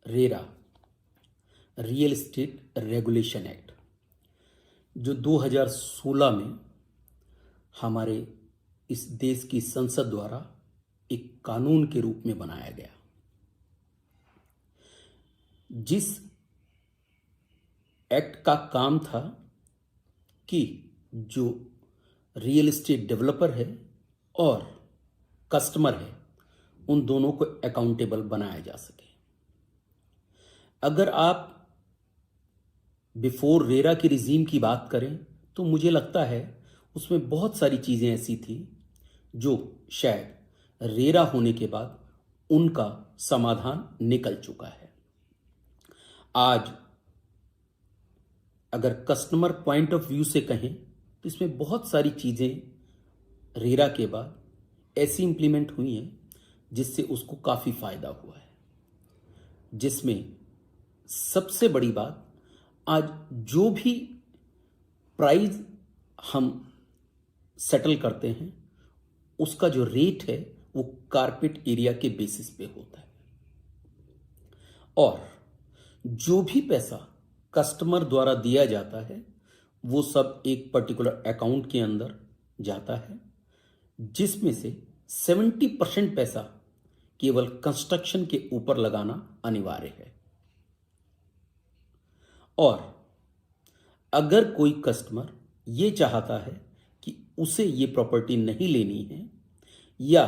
RERA, real estate regulation act, जो 2016 में हमारे इस देश की संसद द्वारा एक कानून के रूप में बनाया गया, जिस एक्ट का काम था कि जो रियल एस्टेट डेवलपर है और कस्टमर है, उन दोनों को अकाउंटेबल बनाया जा सके। अगर आप बिफोर रेरा के रिजीम की बात करें तो मुझे लगता है उसमें बहुत सारी चीज़ें ऐसी थी जो शायद रेरा होने के बाद उनका समाधान निकल चुका है। आज अगर कस्टमर पॉइंट ऑफ व्यू से कहें तो इसमें बहुत सारी चीज़ें रेरा के बाद ऐसी इंप्लीमेंट हुई हैं जिससे उसको काफ़ी फ़ायदा हुआ है। जिसमें सबसे बड़ी बात, आज जो भी प्राइस हम सेटल करते हैं उसका जो रेट है वो कारपेट एरिया के बेसिस पे होता है, और जो भी पैसा कस्टमर द्वारा दिया जाता है वो सब एक पर्टिकुलर अकाउंट के अंदर जाता है, जिसमें से 70% पैसा केवल कंस्ट्रक्शन के ऊपर लगाना अनिवार्य है। और अगर कोई कस्टमर ये चाहता है कि उसे ये प्रॉपर्टी नहीं लेनी है, या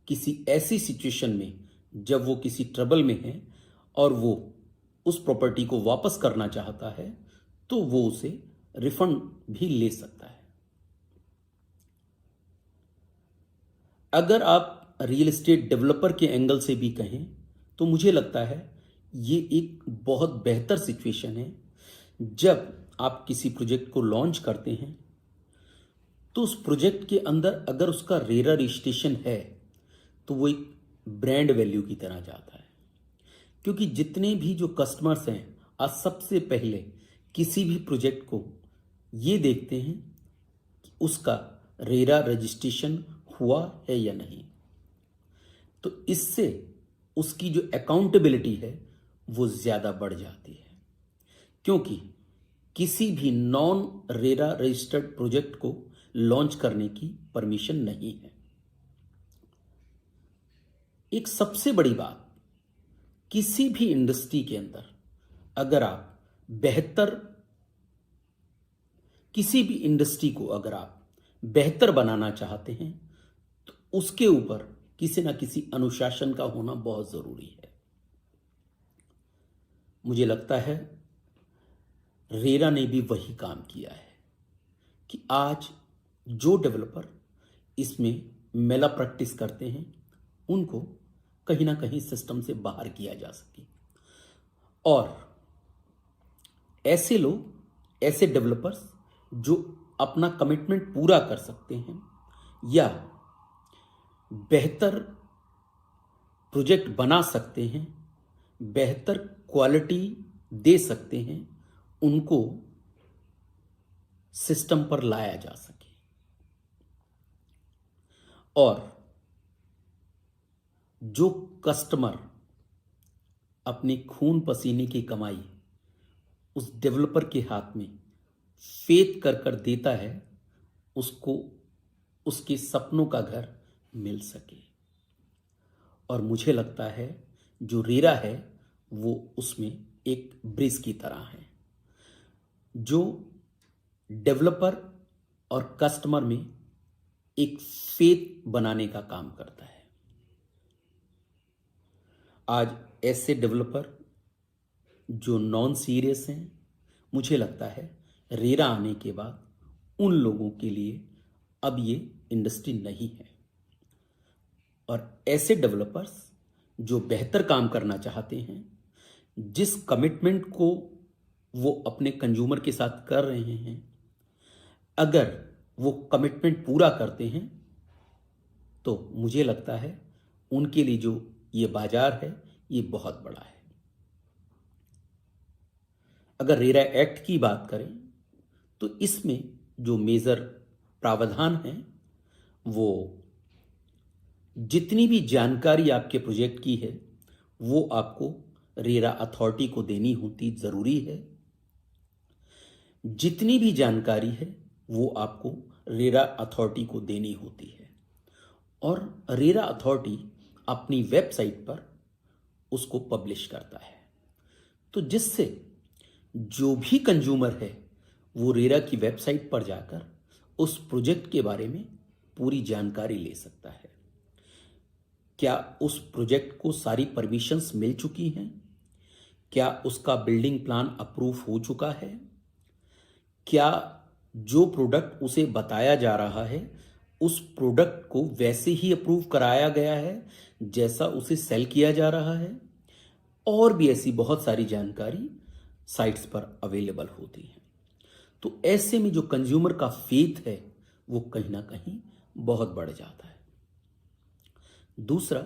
किसी ऐसी सिचुएशन में जब वो किसी ट्रबल में है और वो उस प्रॉपर्टी को वापस करना चाहता है, तो वो उसे रिफंड भी ले सकता है। अगर आप रियल एस्टेट डेवलपर के एंगल से भी कहें तो मुझे लगता है ये एक बहुत बेहतर सिचुएशन है। जब आप किसी प्रोजेक्ट को लॉन्च करते हैं तो उस प्रोजेक्ट के अंदर अगर उसका रेरा रजिस्ट्रेशन है तो वो एक ब्रांड वैल्यू की तरह जाता है, क्योंकि जितने भी जो कस्टमर्स हैं आज सबसे पहले किसी भी प्रोजेक्ट को ये देखते हैं कि उसका रेरा रजिस्ट्रेशन हुआ है या नहीं। तो इससे उसकी जो अकाउंटेबिलिटी है वो ज़्यादा बढ़ जाती है, क्योंकि किसी भी नॉन रेरा रजिस्टर्ड प्रोजेक्ट को लॉन्च करने की परमिशन नहीं है। एक सबसे बड़ी बात, किसी भी इंडस्ट्री के अंदर अगर आप किसी भी इंडस्ट्री को अगर आप बेहतर बनाना चाहते हैं तो उसके ऊपर किसी ना किसी अनुशासन का होना बहुत ज़रूरी है। मुझे लगता है रेरा ने भी वही काम किया है कि आज जो डेवलपर इसमें मेला प्रैक्टिस करते हैं उनको कहीं ना कहीं सिस्टम से बाहर किया जा सके, और ऐसे लोग, ऐसे डेवलपर्स जो अपना कमिटमेंट पूरा कर सकते हैं या बेहतर प्रोजेक्ट बना सकते हैं, बेहतर क्वालिटी दे सकते हैं, उनको सिस्टम पर लाया जा सके। और जो कस्टमर अपनी खून पसीने की कमाई उस डेवलपर के हाथ में फेथ कर देता है, उसको उसके सपनों का घर मिल सके। और मुझे लगता है जो रेरा है वो उसमें एक ब्रिज की तरह है, जो डेवलपर और कस्टमर में एक फेथ बनाने का काम करता है। आज ऐसे डेवलपर जो नॉन सीरियस हैं, मुझे लगता है रेरा आने के बाद उन लोगों के लिए अब ये इंडस्ट्री नहीं है। और ऐसे डेवलपर्स जो बेहतर काम करना चाहते हैं, जिस कमिटमेंट को वो अपने कंज्यूमर के साथ कर रहे हैं, अगर वो कमिटमेंट पूरा करते हैं तो मुझे लगता है उनके लिए जो ये बाजार है ये बहुत बड़ा है। अगर रेरा एक्ट की बात करें तो इसमें जो मेजर प्रावधान हैं वो जितनी भी जानकारी आपके प्रोजेक्ट की है वो आपको रेरा अथॉरिटी को देनी होती ज़रूरी है। जितनी भी जानकारी है वो आपको रेरा अथॉरिटी को देनी होती है और रेरा अथॉरिटी अपनी वेबसाइट पर उसको पब्लिश करता है, तो जिससे जो भी कंज्यूमर है वो रेरा की वेबसाइट पर जाकर उस प्रोजेक्ट के बारे में पूरी जानकारी ले सकता है। क्या उस प्रोजेक्ट को सारी परमिशंस मिल चुकी हैं? क्या उसका बिल्डिंग प्लान अप्रूव हो चुका है? क्या जो प्रोडक्ट उसे बताया जा रहा है उस प्रोडक्ट को वैसे ही अप्रूव कराया गया है जैसा उसे सेल किया जा रहा है? और भी ऐसी बहुत सारी जानकारी साइट्स पर अवेलेबल होती है। तो ऐसे में जो कंज्यूमर का फेथ है वो कहीं ना कहीं बहुत बढ़ जाता है। दूसरा,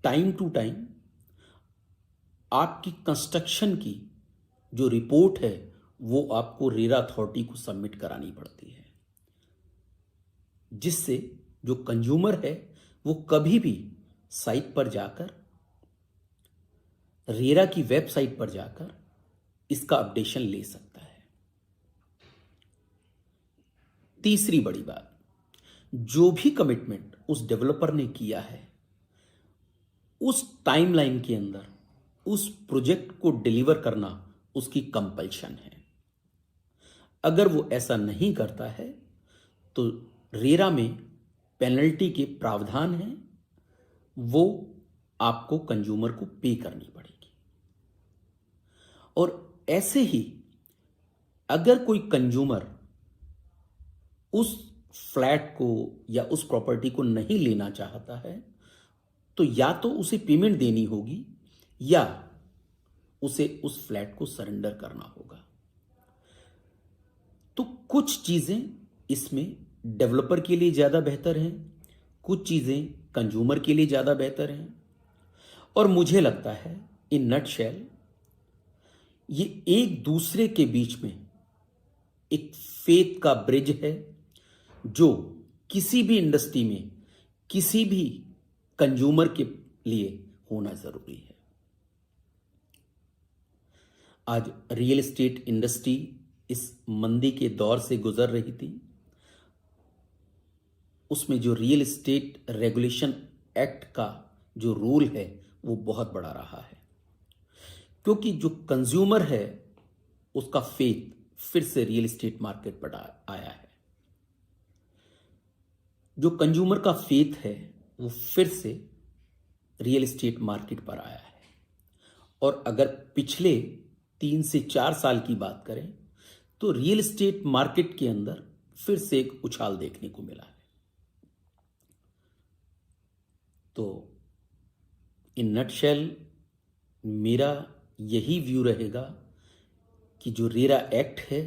टाइम टू टाइम आपकी कंस्ट्रक्शन की जो रिपोर्ट है वो आपको रेरा अथॉरिटी को सबमिट करानी पड़ती है, जिससे जो कंज्यूमर है वो कभी भी साइट पर जाकर, रेरा की वेबसाइट पर जाकर इसका अपडेशन ले सकता है। तीसरी बड़ी बात, जो भी कमिटमेंट उस डेवलपर ने किया है उस टाइमलाइन के अंदर उस प्रोजेक्ट को डिलीवर करना उसकी कंपल्शन है। अगर वो ऐसा नहीं करता है तो रेरा में पेनल्टी के प्रावधान हैं, वो आपको कंज्यूमर को पे करनी पड़ेगी। और ऐसे ही अगर कोई कंज्यूमर उस फ्लैट को या उस प्रॉपर्टी को नहीं लेना चाहता है तो या तो उसे पेमेंट देनी होगी या उसे उस फ्लैट को सरेंडर करना होगा। तो कुछ चीजें इसमें डेवलपर के लिए ज्यादा बेहतर हैं, कुछ चीजें कंज्यूमर के लिए ज्यादा बेहतर हैं, और मुझे लगता है इन नटशेल ये एक दूसरे के बीच में एक फेथ का ब्रिज है जो किसी भी इंडस्ट्री में किसी भी कंज्यूमर के लिए होना जरूरी है। आज रियल एस्टेट इंडस्ट्री इस मंदी के दौर से गुजर रही थी, उसमें जो रियल एस्टेट रेगुलेशन एक्ट का जो रूल है वो बहुत बड़ा रहा है, क्योंकि जो कंज्यूमर है उसका फेथ फिर से रियल एस्टेट मार्केट पर आया है। जो कंज्यूमर का फेथ है वो फिर से रियल एस्टेट मार्केट पर आया है। और अगर पिछले 3 से 4 साल की बात करें तो रियल एस्टेट मार्केट के अंदर फिर से एक उछाल देखने को मिला है। तो इन नटशेल मेरा यही व्यू रहेगा कि जो रेरा एक्ट है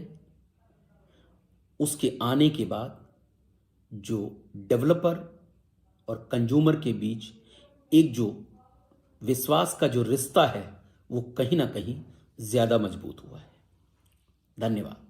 उसके आने के बाद जो डेवलपर और कंज्यूमर के बीच एक जो विश्वास का जो रिश्ता है वो कहीं ना कहीं ज्यादा मजबूत हुआ है। धन्यवाद।